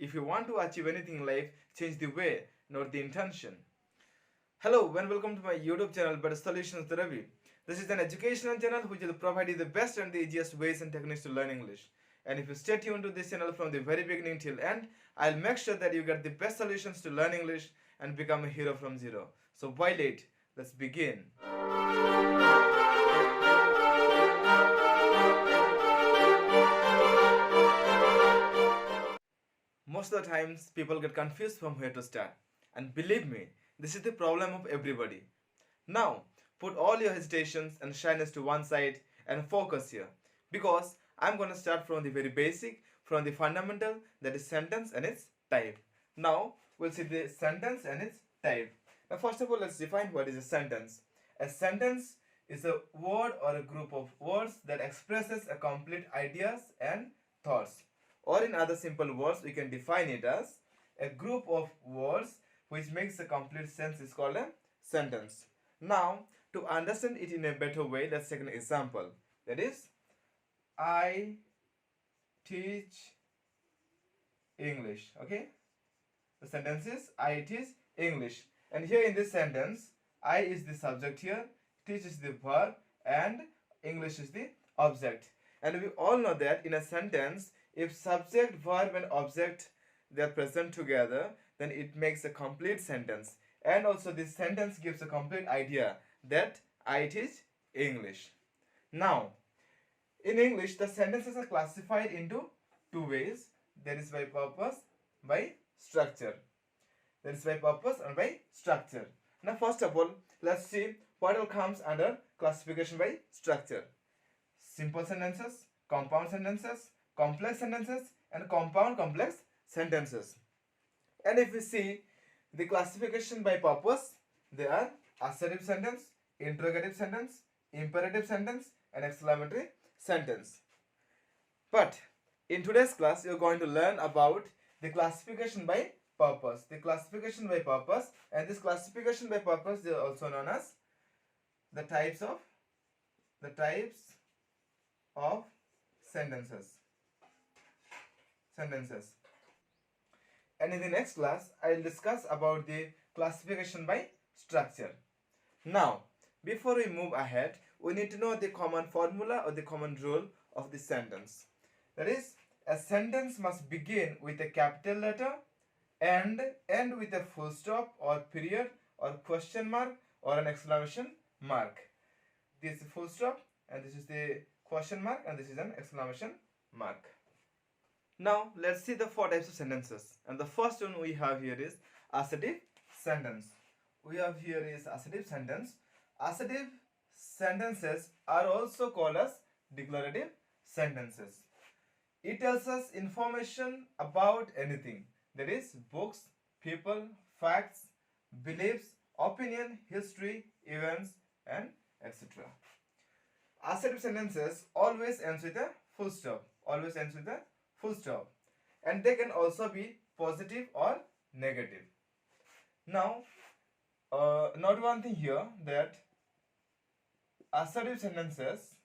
If you want to achieve anything in life, change the way, not the intention. Hello and welcome to my YouTube channel, Solutions with Rabi. This is an educational channel which will provide you the best and the easiest ways and techniques to learn English. And if you stay tuned to this channel from the very beginning till end, I'll make sure that you get the best solutions to learn English and become a hero from zero. So why late? Let's begin. Most of the times people get confused from where to start. And believe me, this is the problem of everybody. Now, put all your hesitations and shyness to one side and focus here. Because I'm going to start from the very basic, from the fundamental, that is sentence and its type. Now, we'll see the sentence and its type. Now, first of all, let's define what is a sentence. A sentence is a word or a group of words that expresses a complete ideas and thoughts. Or in other simple words, we can define it as a group of words which makes a complete sentence is called a sentence. Now, to understand it in a better way, let's take an example. That is, I teach English. Okay? The sentence is, I teach English. And here in this sentence, I is the subject here, teach is the verb, and English is the object. And we all know that in a sentence, if subject, verb and object they are present together, then it makes a complete sentence. And also this sentence gives a complete idea that I teach English. Now, in English, the sentences are classified into two ways. That is by purpose, by structure. That is by purpose and by structure. Now, first of all, let's see what all comes under classification by structure. Simple sentences, compound sentences, complex sentences, and compound complex sentences. And if we see the classification by purpose, they are assertive sentence, interrogative sentence, imperative sentence, and exclamatory sentence. But in today's class, you're going to learn about the classification by purpose. The classification by purpose, and this classification by purpose is also known as the types of sentences. And in the next class, I'll discuss about the classification by structure. Now, before we move ahead, we need to know the common formula or the common rule of the sentence. That is, a sentence must begin with a capital letter and end with a full stop or period or question mark or an exclamation mark. This is full stop and this is the question mark and this is an exclamation mark. Now, let's see the four types of sentences. And the first one we have here is assertive sentence. We have here is assertive sentence. Assertive sentences are also called as declarative sentences. It tells us information about anything. That is, books, people, facts, beliefs, opinion, history, events, and etc. Assertive sentences always ends with a full stop. Always ends with a full stop. And they can also be positive or negative. Now, note one thing here, that assertive sentences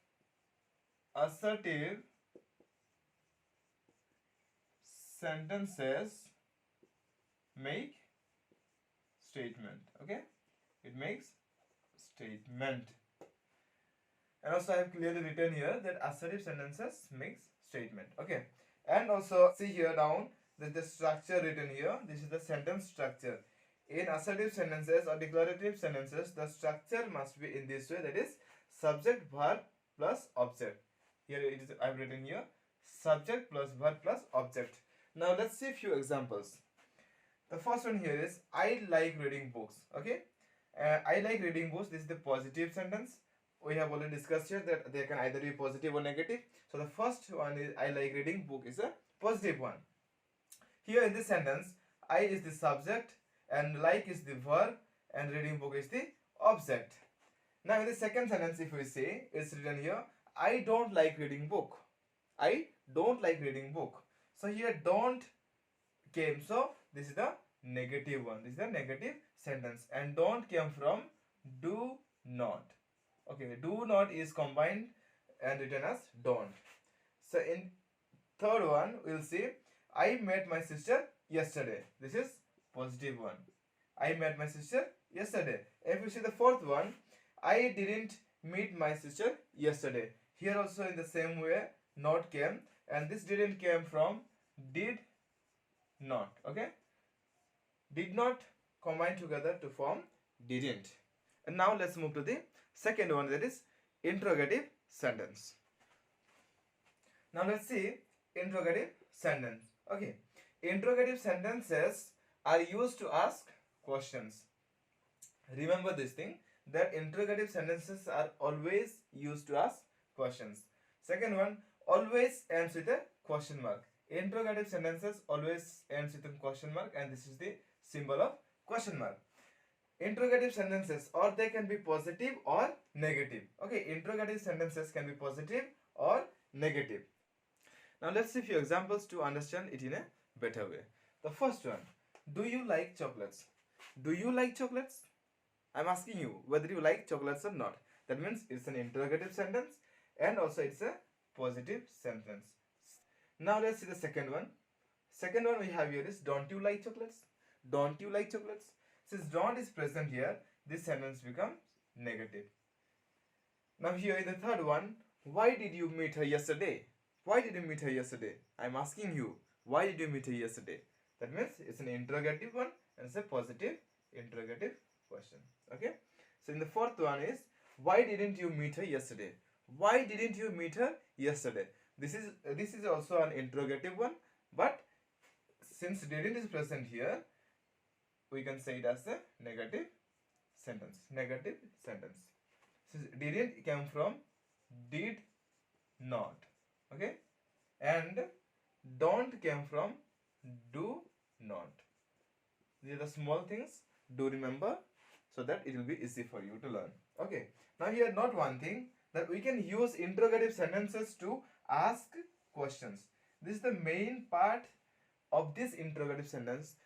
make statement. Okay, it makes statement. And also I have clearly written here that assertive sentences makes statement. Okay, and also see here down that the structure written here. This is the sentence structure. In assertive sentences or declarative sentences, the structure must be in this way. That is, subject, verb plus object. Here it is, I have written here, subject plus verb plus object. Now let's see a few examples. The first one here is, I like reading books. Okay, I like reading books. This is the positive sentence. We have already discussed here that they can either be positive or negative. So the first one is, I like reading book, is a positive one. Here in this sentence, I is the subject and like is the verb and reading book is the object. Now in the second sentence, if we say, it's written here, I don't like reading book. I don't like reading book. So here don't came, so this is the negative one. This is the negative sentence, and don't came from do not. Okay, do not is combined and written as don't. So in third one, we'll see I met my sister yesterday. This is positive one. I met my sister yesterday. If you see the fourth one, I didn't meet my sister yesterday. Here also in the same way, not came, and this didn't came from did not. Okay, did not combine together to form didn't. And now let's move to the second one, that is interrogative sentence. Now let's see interrogative sentence. Okay, interrogative sentences are used to ask questions. Remember this thing, that interrogative sentences are always used to ask questions. Second one, always ends with a question mark. Interrogative sentences always ends with a question mark, and this is the symbol of question mark. Interrogative sentences, or they can be positive or negative. Okay, interrogative sentences can be positive or negative. Now let's see a few examples to understand it in a better way. The first one, do you like chocolates? Do you like chocolates? I'm asking you whether you like chocolates or not. That means it's an interrogative sentence, and also it's a positive sentence. Now let's see the second one. Second one we have here is, don't you like chocolates? Don't you like chocolates? Since don't is present here, this sentence becomes negative. Now here in the third one, why did you meet her yesterday? Why did you meet her yesterday? I'm asking you, why did you meet her yesterday? That means it's an interrogative one, and it's a positive interrogative question. Okay. So in the fourth one is, why didn't you meet her yesterday? Why didn't you meet her yesterday? This is also an interrogative one, but since didn't is present here, we can say it as a negative sentence. Negative sentence. Since didn't came from did not. Okay, and don't came from do not. These are the small things. Do remember, so that it will be easy for you to learn. Okay, now here note one thing, that we can use interrogative sentences to ask questions. This is the main part of this interrogative sentence.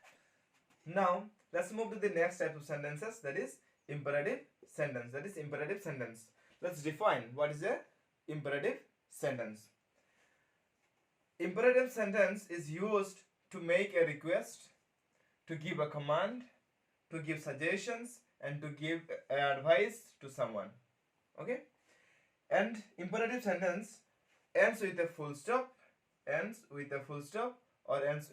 Now let's move to the next type of sentences, that is imperative sentence. That is imperative sentence. Let's define what is a imperative sentence. Imperative sentence is used to make a request, to give a command, to give suggestions, and to give advice to someone. Okay, and imperative sentence ends with a full stop, ends with a full stop, or ends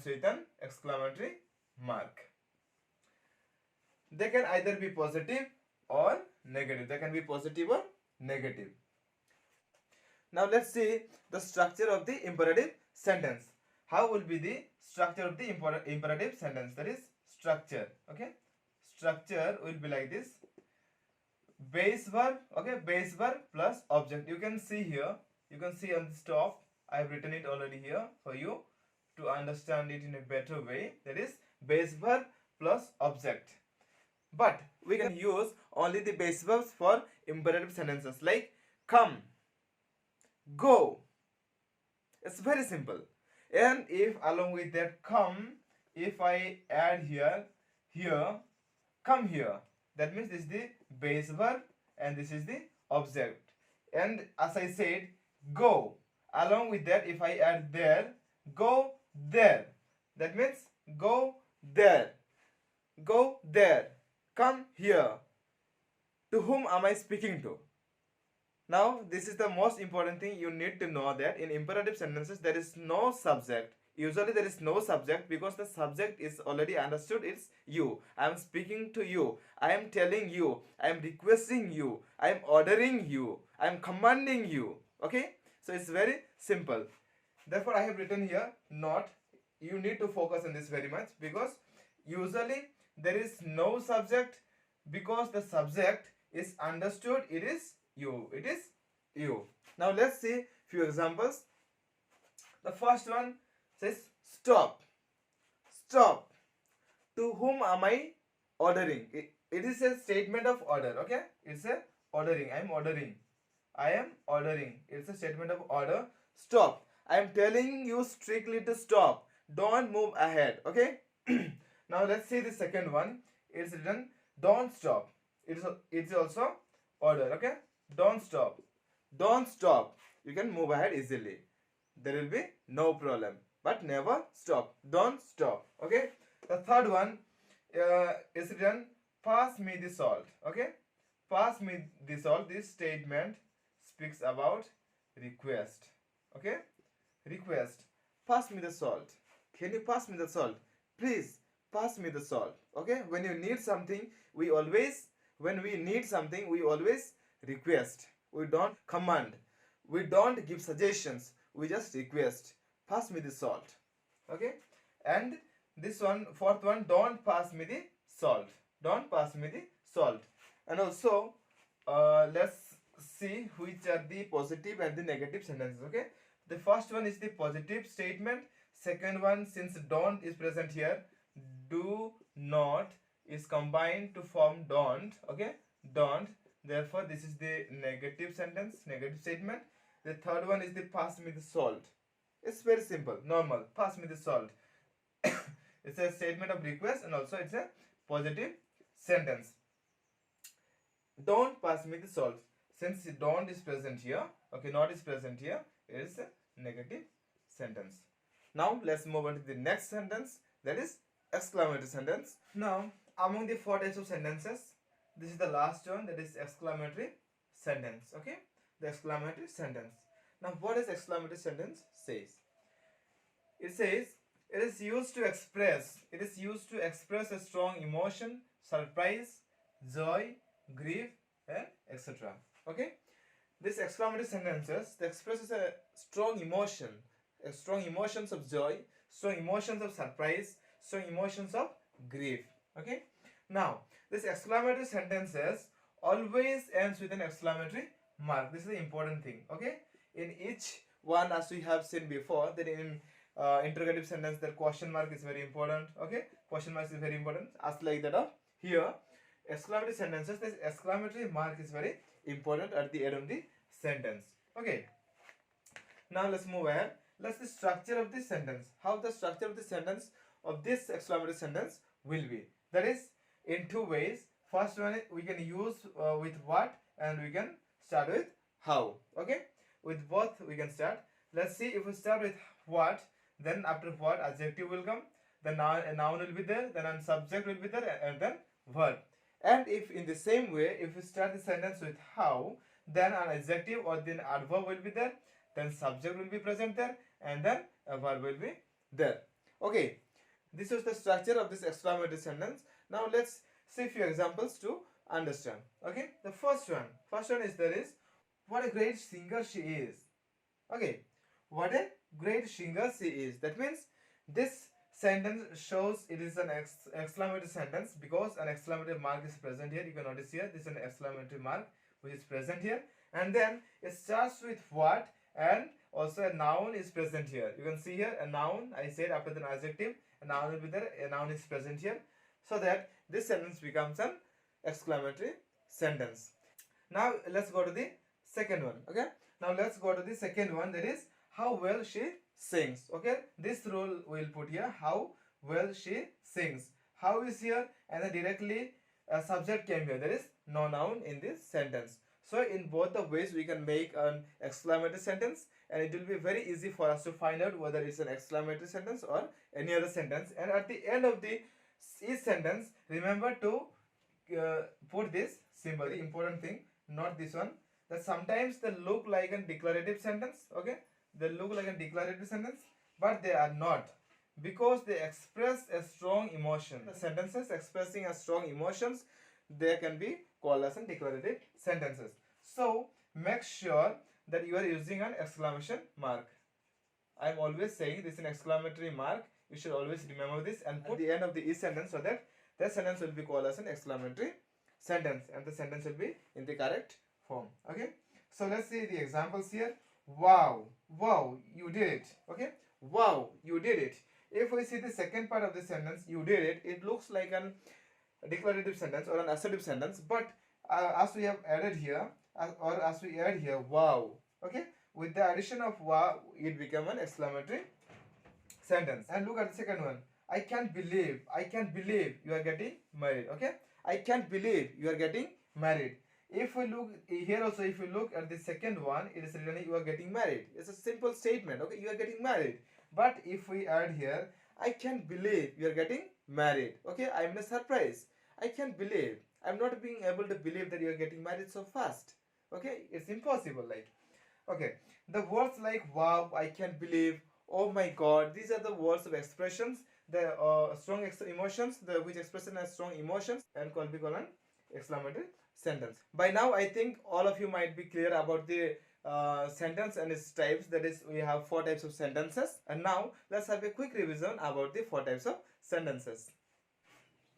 with an exclamatory mark. They can either be positive or negative. They can be positive or negative. Now let's see the structure of the imperative sentence. How will be the structure of the imperative sentence? That is structure. Okay, structure will be like this. Base verb. Okay, base verb plus object. You can see here. You can see on the top. I have written it already here for you to understand it in a better way. That is base verb plus object. But we can use only the base verbs for imperative sentences, like come, go. It's very simple. And if along with that come, if I add here, come here, that means this is the base verb and this is the object. And as I said, go, along with that if I add there, go there, that means go there, go there, come here. To whom am I speaking to? Now this is the most important thing. You need to know that in imperative sentences there is no subject. Usually there is no subject because the subject is already understood. It's you. I am speaking to you. I am telling you. I am requesting you. I am ordering you. I am commanding you. Okay? So it's very simple. Therefore I have written here not. You need to focus on this very much, because usually there is no subject, because the subject is understood. It is you. It is you. Now let's see few examples. The first one says stop. Stop. To whom am I ordering? It is a statement of order. Okay, it's a ordering. I am ordering. I am ordering. It's a statement of order. Stop. I am telling you strictly to stop. Don't move ahead. Okay. Now let's see the second one. It's written don't stop. It's also order. Okay. Don't stop. Don't stop. You can move ahead easily. there will be no problem. But never stop. Don't stop. Okay. The third one is written, pass me the salt. Okay. Pass me the salt. This statement speaks about request. Okay. Request. Pass me the salt. Can you pass me the salt? Please pass me the salt. Okay. When you need something, when we need something, we always request. We don't command. We don't give suggestions. We just request. Pass me the salt. Okay. And this one, fourth one, don't pass me the salt. Don't pass me the salt. And also, let's see which are the positive and the negative sentences. Okay. The first one is the positive statement. Second one, since don't is present here, do not is combined to form don't. Okay. Don't. Therefore, this is the negative sentence, negative statement. The third one is the pass me the salt. It's very simple, normal. Pass me the salt. It's a statement of request and also it's a positive sentence. Don't pass me the salt. Since don't is present here, okay, not is present here, it is a negative sentence. Now let's move on to the next sentence, that is exclamatory sentence. Now, among the 4 types of sentences, this is the last one, that is exclamatory sentence. Okay, the exclamatory sentence. Now, what does exclamatory sentence says? It says it is used to express a strong emotion, surprise, joy, grief, and etc. Okay, this exclamatory sentences expresses a strong emotions of joy, strong emotions of surprise, strong emotions of grief. Okay, now this exclamatory sentences always ends with an exclamatory mark. This is the important thing. Okay, in each one, as we have seen before, that in interrogative sentence, the question mark is very important. Okay, question mark is very important, as like that of here. Exclamatory sentences, this exclamatory mark is very important at the end of the sentence. Okay, now let's move ahead. Let's see the structure of this sentence. How the structure of the sentence of this exclamatory sentence will be. That is in 2 ways. First one, we can use with what, and we can start with how. Okay, with both we can start. Let's see, if we start with what, then after what adjective will come, then a noun will be there, then a subject will be there, and then verb. And if in the same way, if we start the sentence with how, then an adjective or then adverb will be there, then subject will be present there, and then a verb will be there. Okay, this is the structure of this exclamatory sentence. Now let's see a few examples to understand. Okay, the first one is there is, what a great singer she is. Okay, what a great singer she is. That means this sentence shows it is an exclamatory sentence because an exclamatory mark is present here. You can notice here, this is an exclamatory mark which is present here, and then it starts with what, and also a noun is present here. You can see here a noun, I said after the adjective, a noun will be there, a noun is present here, so that this sentence becomes an exclamatory sentence. Now let's go to the second one. Okay, now let's go to the second one, that is how well she sings. Okay, this rule we'll put here, how well she sings. How is here, and then directly a subject came here. There is no noun in this sentence. So in both the ways we can make an exclamatory sentence, and it will be very easy for us to find out whether it's an exclamatory sentence or any other sentence. And at the end of the each sentence, remember to put this symbol. The important thing, not this one, that sometimes they look like a declarative sentence. Okay, they look like a declarative sentence, but they are not, because they express a strong emotion. The sentences expressing a strong emotions, they can be called as a declarative sentences. So make sure that you are using an exclamation mark. I am always saying this is an exclamatory mark. You should always remember this and put the end of the each sentence, so that the sentence will be called as an exclamatory sentence and the sentence will be in the correct form. Okay, so let's see the examples here. Wow, wow, you did it. Okay, wow, you did it. If we see the second part of the sentence, you did it, it looks like an declarative sentence or an assertive sentence, but as we have added here, as we add here wow, okay, with the addition of wow, it become an exclamatory sentence. And look at the second one. I can't believe you are getting married. Okay, I can't believe you are getting married. If we look here also, if you look at the second one, it is written you are getting married. It's a simple statement. Okay, you are getting married. But if we add here, I can't believe you are getting married. Okay, I'm in a surprise. I can't believe. I'm not being able to believe that you are getting married so fast. Okay, it's impossible. Like, okay, the words like wow, I can't believe, oh my god, these are the words of expressions, the strong emotions, the which expression has strong emotions and be called an exclamatory sentence. By now, I think all of you might be clear about the sentence and its types. That is, we have 4 types of sentences. And now, let's have a quick revision about the 4 types of sentences.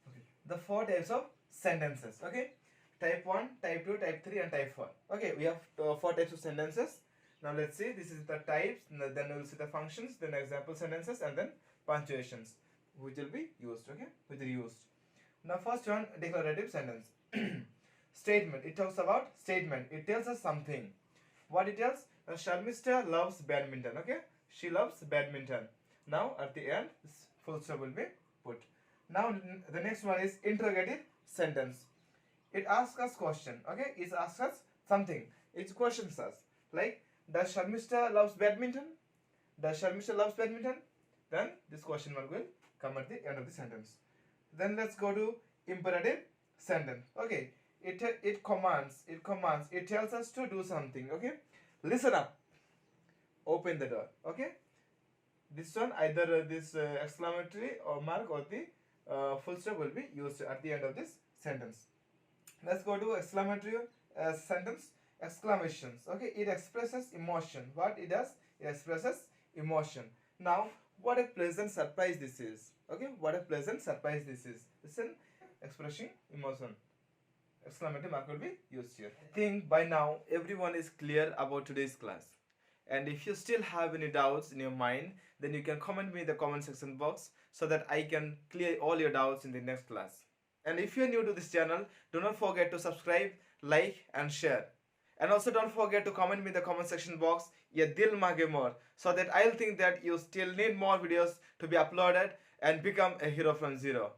Okay. The 4 types of sentences. Okay. Type 1, Type 2, Type 3 and Type 4. Okay, we have 4 types of sentences. Now let's see, this is the types, then we will see the functions, then example sentences and then punctuations which will be used, okay, which are used. Now first one, declarative sentence. Statement, it talks about statement, it tells us something. What it tells? Sharmista loves badminton, okay, she loves badminton. Now at the end, full stop will be put. Now the next one is interrogative sentence. It asks us question, okay, it asks us something, it questions us, like, does Sharmista loves badminton? Does Sharmista loves badminton? Then this question mark will come at the end of the sentence. Then let's go to imperative sentence. Okay, it commands, it tells us to do something. Okay, listen up, open the door. Okay, this one either this exclamatory or mark or the full stop will be used at the end of this sentence. Let's go to exclamatory sentence. Exclamations. Okay, it expresses emotion. What it does? It expresses emotion. Now, what a pleasant surprise this is. Okay, what a pleasant surprise this is. Listen, expressing emotion. Exclamatory mark will be used here. I think by now everyone is clear about today's class. And if you still have any doubts in your mind, then you can comment me in the comment section box so that I can clear all your doubts in the next class. And if you are new to this channel, do not forget to subscribe, like and share. And also don't forget to comment me in the comment section box, ye dil mage more, so that I'll think that you still need more videos to be uploaded and become a hero from zero.